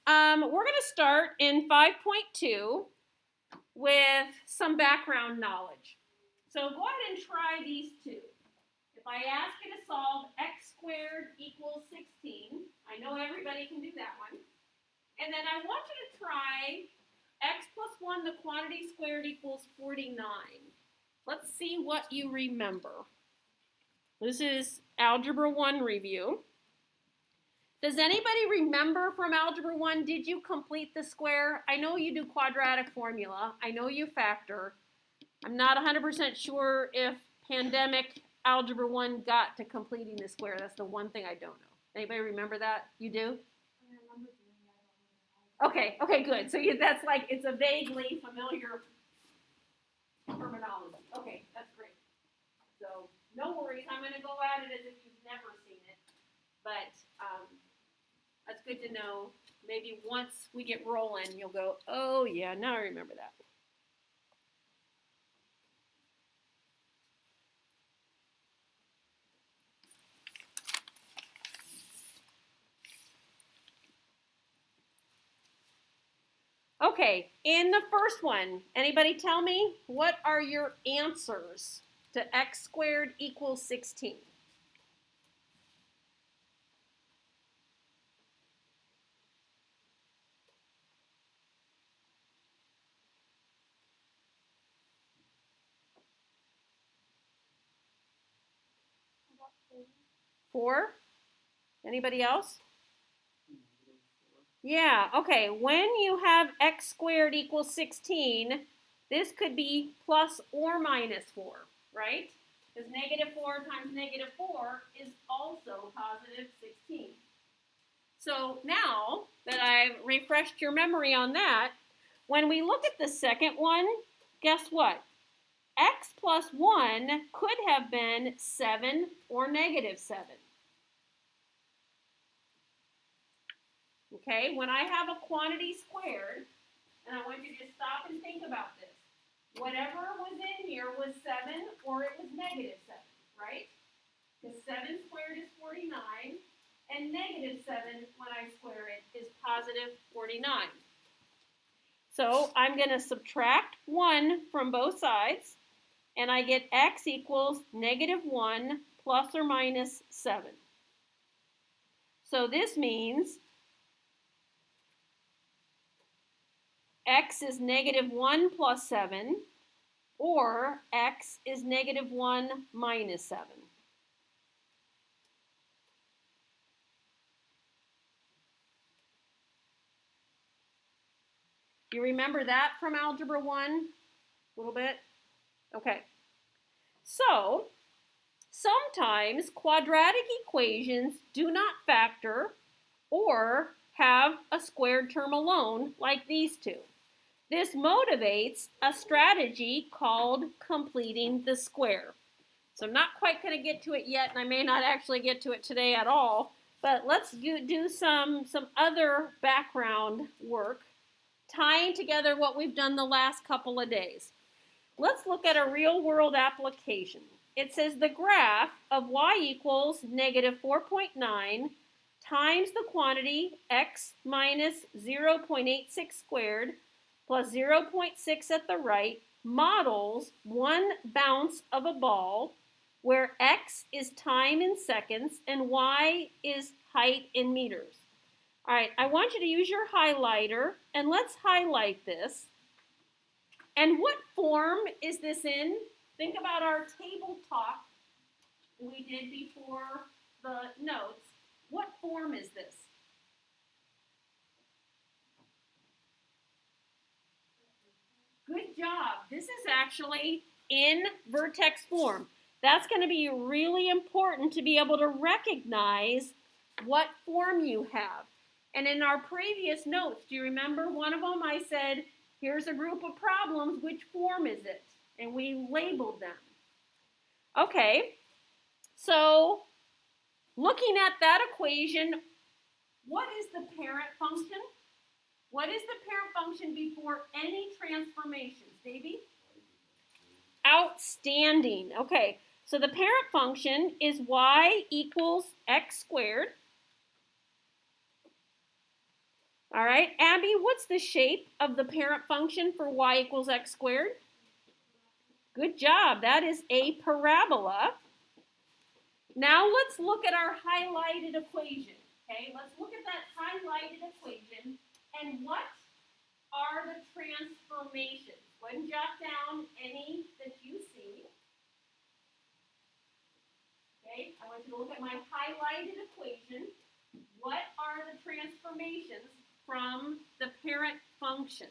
We're going to start in 5.2 with some background knowledge. So go ahead and try these two. If I ask you to solve x squared equals 16, I know everybody can do that one. And then I want you to try x plus 1, the quantity squared equals 49. Let's see what you remember. This is Algebra 1 review. Does anybody remember from Algebra 1, did you complete the square? I know you do quadratic formula. I know you factor. I'm not 100% sure if pandemic Algebra 1 got to completing the square. That's the one thing I don't know. Anybody remember that? You do? Okay, good. So that's like, it's a vaguely familiar terminology. Okay, that's great. So no worries. I'm going to go at it as if you've never seen it. But that's good to know. Maybe once we get rolling, you'll go, oh, yeah, now I remember that. Okay, in the first one, anybody tell me, what are your answers to x squared equals 16? Four? Anybody else? Yeah, okay. When you have x squared equals 16, this could be plus or minus 4, right? Because negative 4 times negative 4 is also positive 16. So now that I've refreshed your memory on that, when we look at the second one, guess what? X plus 1 could have been 7 or negative 7. Okay, when I have a quantity squared, and I want you to stop and think about this. Whatever was in here was 7 or it was negative 7, right? Because 7 squared is 49, and negative 7, when I square it, is positive 49. So I'm going to subtract 1 from both sides, and I get x equals negative 1 plus or minus 7. So this means x is negative 1 plus 7, or x is negative 1 minus 7. You remember that from Algebra 1 a little bit? Okay. So, sometimes quadratic equations do not factor or have a squared term alone like these two. This motivates a strategy called completing the square. So I'm not quite going to get to it yet, and I may not actually get to it today at all, but let's do some other background work tying together what we've done the last couple of days. Let's look at a real-world application. It says the graph of y equals negative 4.9 times the quantity x minus 0.86 squared plus 0.6 at the right models one bounce of a ball where x is time in seconds and y is height in meters. All right, I want you to use your highlighter, and let's highlight this. And what form is this in? Think about our table talk we did before the notes. What form is this? Good job. This is actually in vertex form. That's going to be really important to be able to recognize what form you have. And in our previous notes, do you remember one of them? I said, here's a group of problems. Which form is it? And we labeled them. Okay, so looking at that equation, what is the parent function? What is the parent function before any transformations, Davey? Outstanding. Okay, so the parent function is y equals x squared All right, Abby, what's the shape of the parent function for y equals x squared? Good job. That is a parabola. Now let's look at our highlighted equation. Okay, let's look at that highlighted equation. And what are the transformations? Go ahead and jot down any that you see. Okay, I want you to look at my highlighted equation. What are the transformations from the parent function?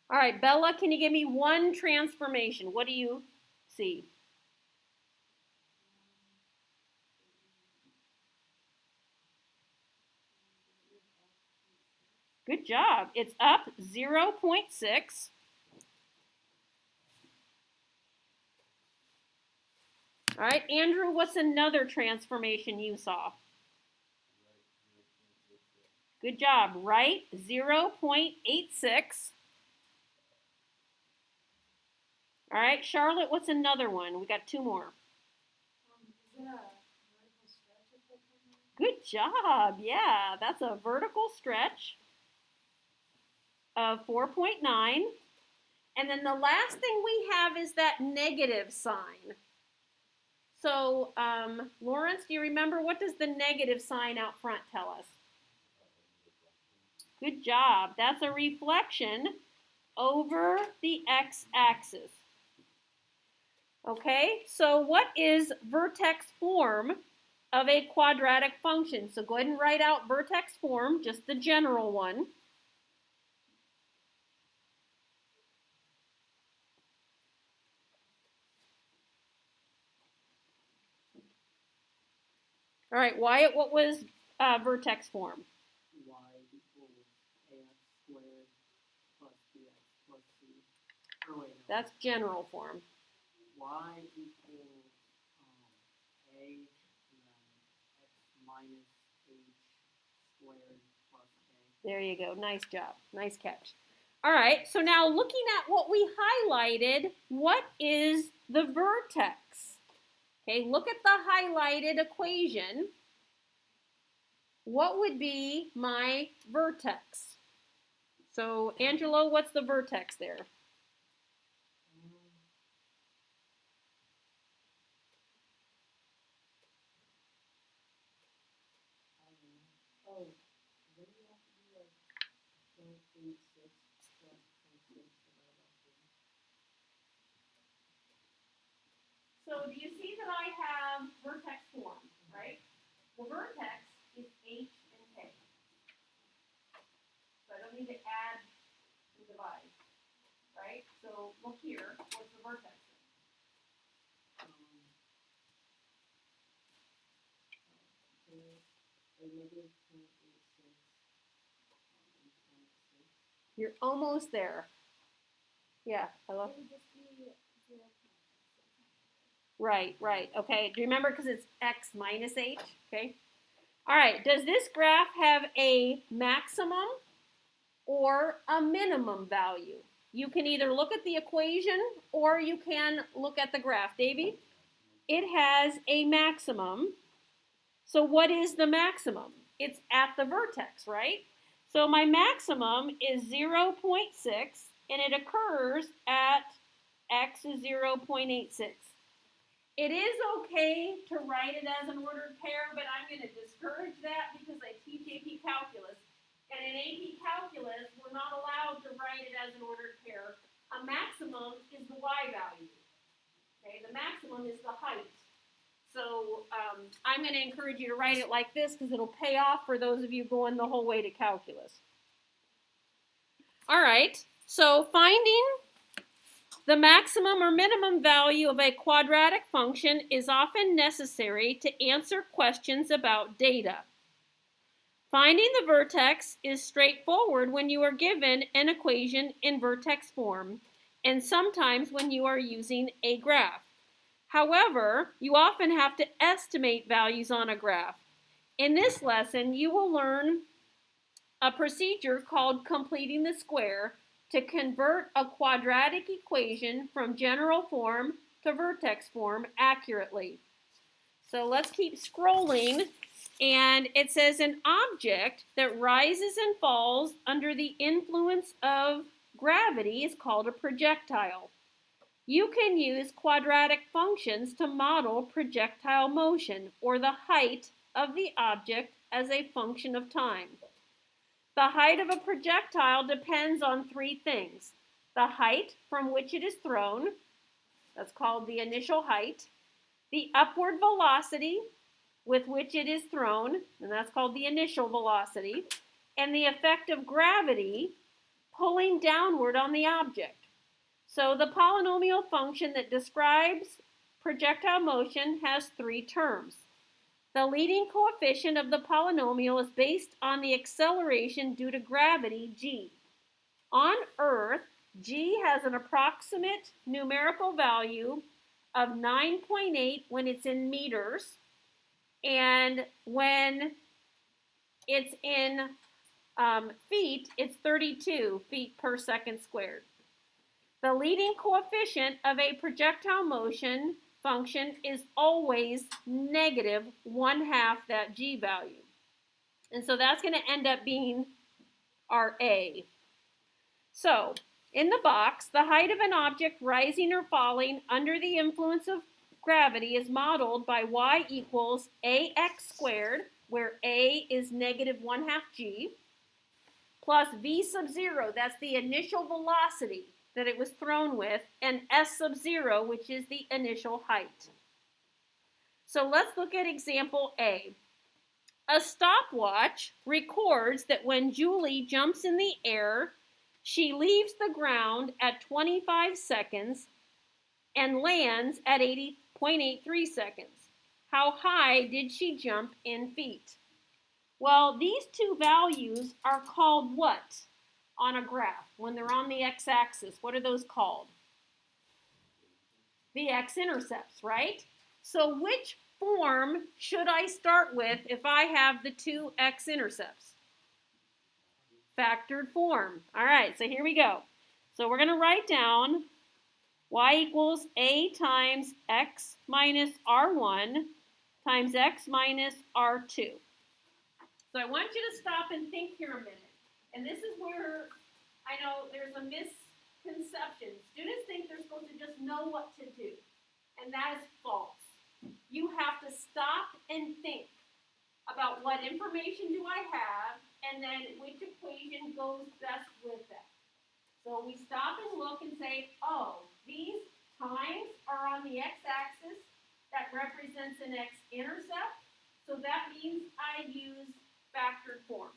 All right, Bella, can you give me one transformation? What do you see? Good job. It's up 0.6. All right, Andrew, what's another transformation you saw? Good job. Right, 0.86. All right, Charlotte, what's another one? We got two more. Good job. Yeah, that's a vertical stretch of 4.9. And then the last thing we have is that negative sign. So, Lawrence, do you remember, what does the negative sign out front tell us? Good job. That's a reflection over the x-axis. Okay, so what is vertex form of a quadratic function? So go ahead and write out vertex form, just the general one. All right, Wyatt, what was vertex form? Y equals ax squared plus bx plus c. Oh, wait, no. That's general form. Y equals a and then x minus h squared plus k. There you go. Nice job. Nice catch. All right, so now looking at what we highlighted, what is the vertex? Okay, look at the highlighted equation. What would be my vertex? So, Angelo, what's the vertex there? Oh, what do you have to do, like 0.86 plus 0.6 divided by 3? So do you see that I have vertex form, right? The vertex is h and k. So I don't need to add and divide, right? So look here, what's the vertex? A negative 0.86. You're almost there. Yeah, hello? Right, right. Okay, do you remember, because it's x minus h? Okay. All right, does this graph have a maximum or a minimum value? You can either look at the equation or you can look at the graph. Davey? It has a maximum. So what is the maximum? It's at the vertex, right? So my maximum is 0.6, and it occurs at x is 0.86. It is okay to write it as an ordered pair, but I'm going to discourage that because I teach AP Calculus. And in AP Calculus, we're not allowed to write it as an ordered pair. A maximum is the y value. Okay, the maximum is the height. So I'm going to encourage you to write it like this because it'll pay off for those of you going the whole way to calculus. All right, so finding the maximum or minimum value of a quadratic function is often necessary to answer questions about data. Finding the vertex is straightforward when you are given an equation in vertex form, and sometimes when you are using a graph. However, you often have to estimate values on a graph. In this lesson, you will learn a procedure called completing the square to convert a quadratic equation from general form to vertex form accurately. So let's keep scrolling, and it says an object that rises and falls under the influence of gravity is called a projectile. You can use quadratic functions to model projectile motion or the height of the object as a function of time. The height of a projectile depends on three things: the height from which it is thrown, that's called the initial height, the upward velocity with which it is thrown, and that's called the initial velocity, and the effect of gravity pulling downward on the object. So the polynomial function that describes projectile motion has three terms. The leading coefficient of the polynomial is based on the acceleration due to gravity, g. On Earth, g has an approximate numerical value of 9.8 when it's in meters, and when it's in feet, it's 32 feet per second squared. The leading coefficient of a projectile motion function is always negative 1/2 that g value. And so that's going to end up being our A. So, in the box, the height of an object rising or falling under the influence of gravity is modeled by y equals ax squared, where a is negative 1/2 g, plus v sub 0, that's the initial velocity that it was thrown with, and s sub 0, which is the initial height. So let's look at example A. A stopwatch records that when Julie jumps in the air, she leaves the ground at 25 seconds and lands at 80.83 seconds. How high did she jump in feet? Well, these two values are called what on a graph? When they're on the x-axis, what are those called? The x-intercepts, right? So which form should I start with if I have the two x-intercepts? Factored form. All right, so here we go. So we're going to write down y equals a times x minus r1 times x minus r2. So I want you to stop and think here a minute. And this is where I know there's a misconception. Students think they're supposed to just know what to do. And that is false. You have to stop and think about what information do I have and then which equation goes best with that. So we stop and look and say, oh, these times are on the x-axis. That represents an x-intercept. So that means I use factored form.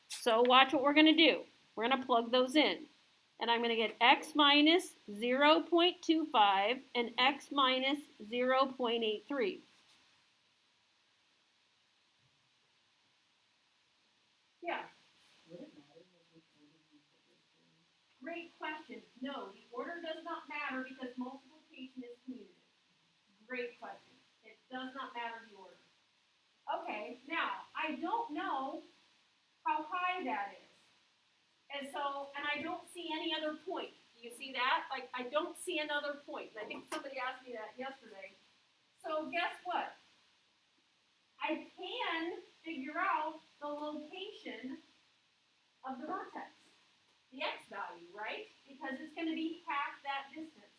So watch what we're going to do. We're going to plug those in. And I'm going to get x minus 0.25 and x minus 0.83. Yeah. Great question. No, the order does not matter because multiplication is commutative. Great question. It does not matter the order. Okay, now, I don't know how high that is. And I don't see any other point. Do you see that? Like, I don't see another point. And I think somebody asked me that yesterday. So guess what? I can figure out the location of the vertex, the x value, right? Because it's going to be half that distance.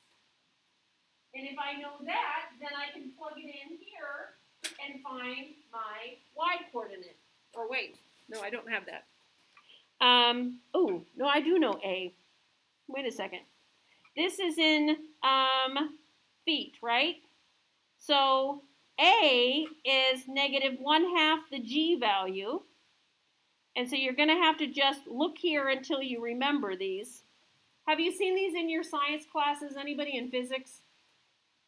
And if I know that, then I can plug it in here and find my y coordinate. Or wait, no, I don't have that. Oh, no, I do know A. Wait a second. This is in feet, right? So A is negative 1/2 the g value. And so you're going to have to just look here until you remember these. Have you seen these in your science classes? Anybody in physics?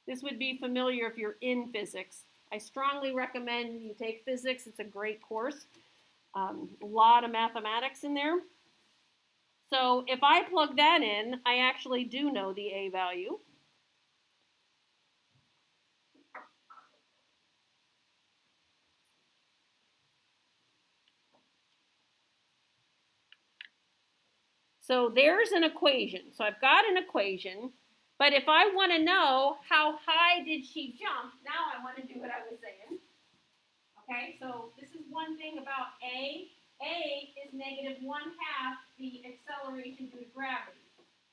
This would be familiar if you're in physics. I strongly recommend you take physics. It's a great course. A lot of mathematics in there. So if I plug that in, I actually do know the A value. So there's an equation. So I've got an equation, but if I want to know how high did she jump, now I want to do what I was saying. Okay, so this is one thing about A. A is -1/2 the acceleration due to gravity.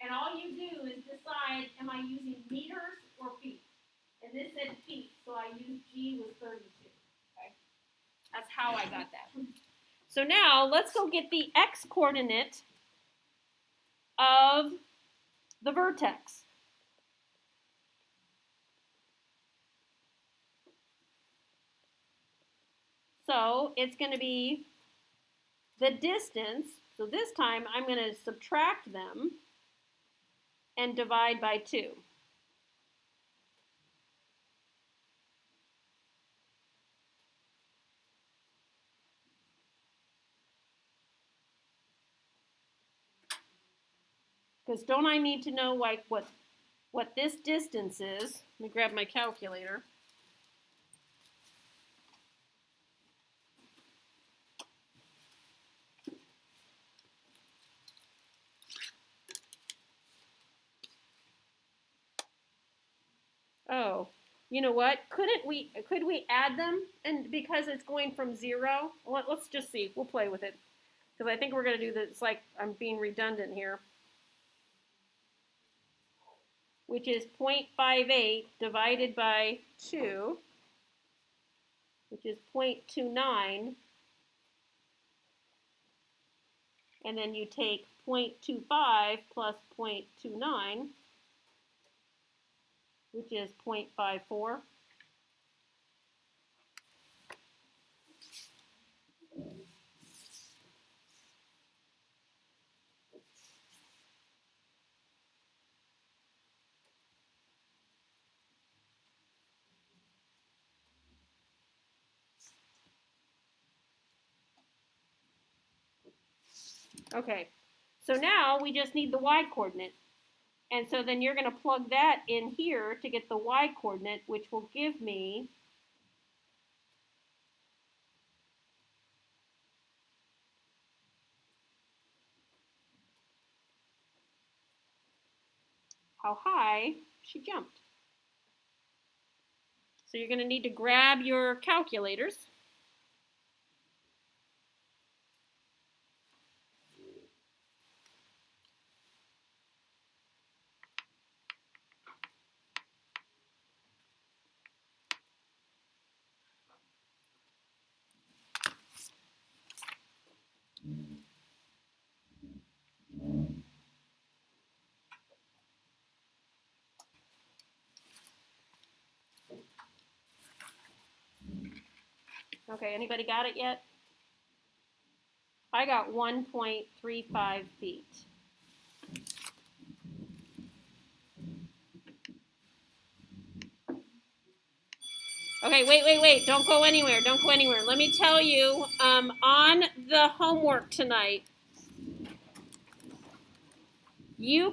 And all you do is decide, am I using meters or feet? And this said feet, so I used G was 32. Okay, that's how I got that. So now let's go get the x coordinate of the vertex. So it's going to be the distance. So this time I'm going to subtract them and divide by 2. Because don't I need to know like what this distance is? Let me grab my calculator. Oh, you know what? Could we add them? And because it's going from 0, let's just see. We'll play with it. Because I think we're going to do this. It's like I'm being redundant here. Which is 0.58 divided by 2, which is 0.29. And then you take 0.25 plus 0.29, which is 0.54. Okay, so now we just need the y coordinate. And so then you're going to plug that in here to get the y coordinate, which will give me how high she jumped. So you're going to need to grab your calculators. Okay, anybody got it yet? I got 1.35 feet. Okay, wait. Don't go anywhere. Don't go anywhere. Let me tell you, on the homework tonight, you